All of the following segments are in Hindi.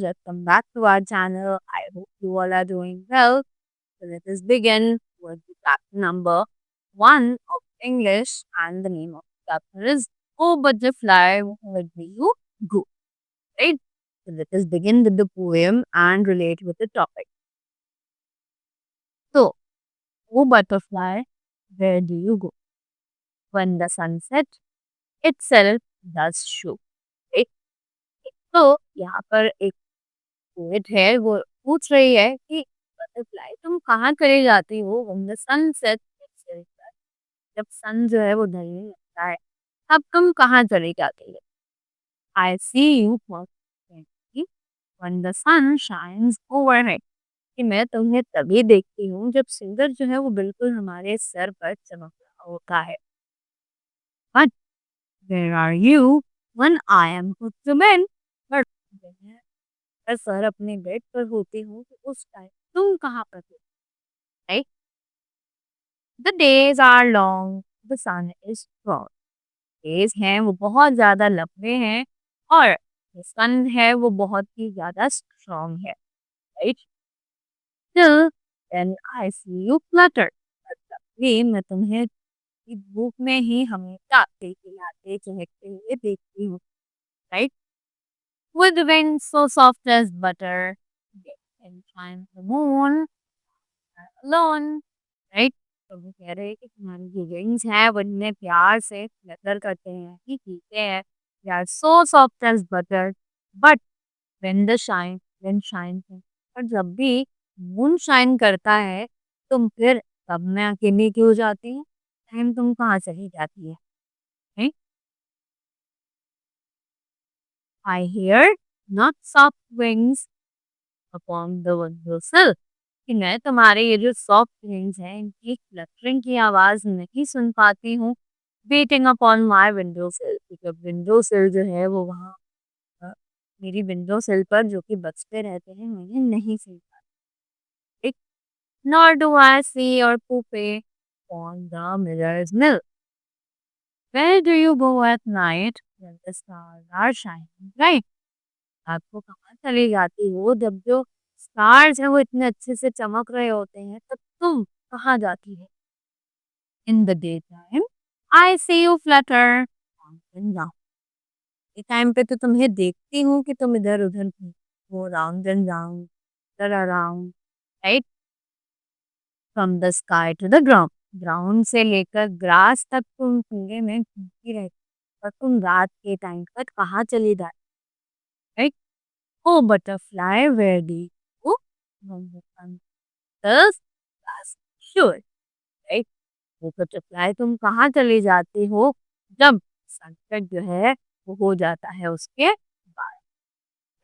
welcome back to our channel. I hope you all are doing well. So let us begin with the chapter number one of English, and the name of the chapter is Oh Butterfly, Where Do You Go? Right? So let us begin with the poem and relate with the topic. So, Oh Butterfly, where do you go? When the sunset itself does show. Right? तो यहाँ पर एक पोएट है, वो पूछ रही है कि बटरफ्लाई तुम कहाँ चली जाती हो व्हेन द सन सेट्स, जब सन जो है वो ढलने लगता है, तब तुम कहाँ चली जाती है? I see you perfectly when the sun shines overhead, कि मैं तुम्हें तभी देखती हूँ जब सूरज जो है वो बिल्कुल हमारे सर पर चमक रहा होता है। But where are you when I am put to bed? But मैं सर अपने बेड पर होती हूँ तो उस टाइम तुम कहाँ पर हो? Right? The days are long, the sun is strong. Days हैं वो बहुत ज्यादा लंबे हैं, और सन है वो बहुत ही ज्यादा स्ट्रॉन्ग है। Right? Still then I see you flutter, तभी मैं तुम्हें की धूप में ही हमेशा खिलखिलाते चहकते हुए देखती हूँ। Right? With wings so soft as butter, yes, and shine the moon alone, right? तो वो कह रहे हैं कि तुम्हारी जो विंग्स हैं वो इतने प्यार से फ्लटर करते हैं कि खींचते हैं, they are so soft as butter, but when the shine when shine पर जब भी मून शाइन करता है, तुम फिर तब मैं अकेली क्यों जाती हूँ? टाइम तुम कहाँ चली जाती है? right? I hear not soft wings upon the windowsill, कि मैं तुम्हारे ये जो सॉफ्ट विंग्स हैं इनकी फ्लटरिंग की आवाज नहीं सुन पाती हूँ। बीटिंग अपॉन माई विंडो सिल, जब विंडो सिल जो है वो वहाँ अ, मेरी विंडो सिल पर जो कि बजते रहते हैं, मैंने नहीं सुन पाती। Nor do I see your pupae on the mirrors mill, where do you go at night when the stars are shining bright? आपको कहाँ चली जाती हो जब जो स्टार्स हैं वो इतने अच्छे से चमक रहे होते हैं, तब तुम कहाँ जाती है? In the day time I see you flutter, ये टाइम पे तो तुम्हें देखती हूँ कि तुम इधर उधर घूमो, round and round around, right? From the sky to the ground, ground से लेकर ग्रास तक तुम पंगे में घूमती रहती, और तुम रात के टाइम पर कहाँ चली जाती? Right? Oh butterfly where do you sure, right? वो बटरफ्लाई तुम कहाँ चली जाती हो जब सनसेट जो है वो हो जाता है उसके बाद?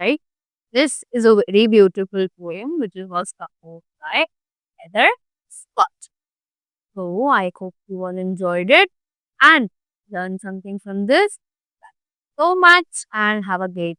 Right? This is a very beautiful poem which was composed by Heather Scott. So I hope you all enjoyed it and learned something from this. So much and have a great